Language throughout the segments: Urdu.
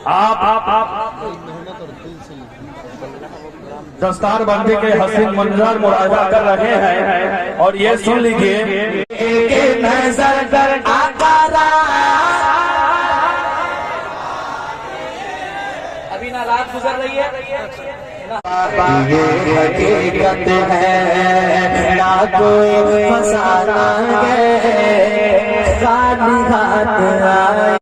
آپ دستار بندی کے حسین منظر مراجعہ کر رہے ہیں اور یہ سن لیجئے کہ نظر در آقارا ابھی نالات گزر رہی ہے یہ حقیقت ہے نہ کوئی فسانہ ہے خالی ہاتھ آئے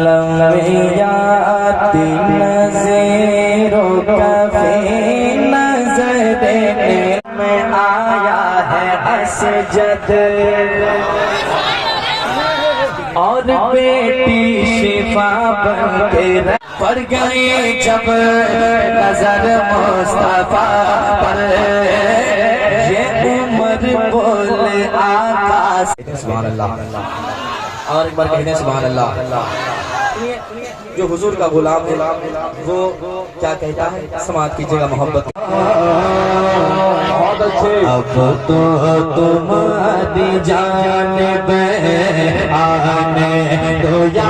لمیات نظیروں کا فی نظر دینے میں آیا ہے اسجد اور بیٹی شفا بن کے پڑ گئی جب نظر مصطفیٰ پر یہ عمر بول آقا سے سبحان اللہ اور ایک بار کہنے سبحان اللہ جو حضور کا غلام ہے وہ کیا کہتا ہے سماعت کیجئے گا محبت بہت اچھے اب تو تمہاری جانب آنے دو یا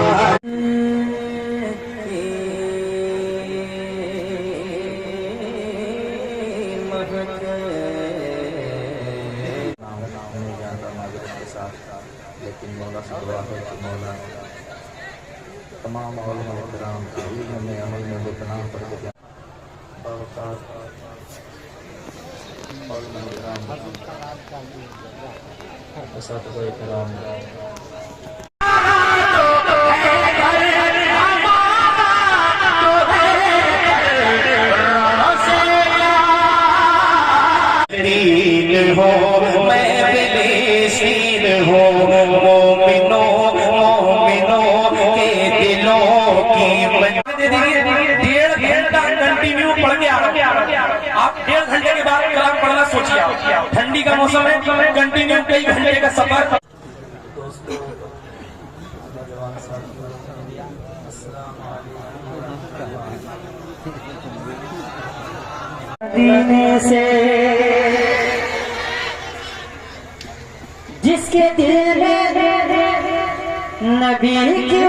لیکن مولا سے دعا ہے کہ مولا تمام علماء کرام علم میں عمل میں بتنا پر کے برکات علماء کرام اساتذہ کرام ٹھنڈی کا موسم ہے کنٹینیو کئی گھنٹے کا سفر دینے سے جس کے دل میں نبی کی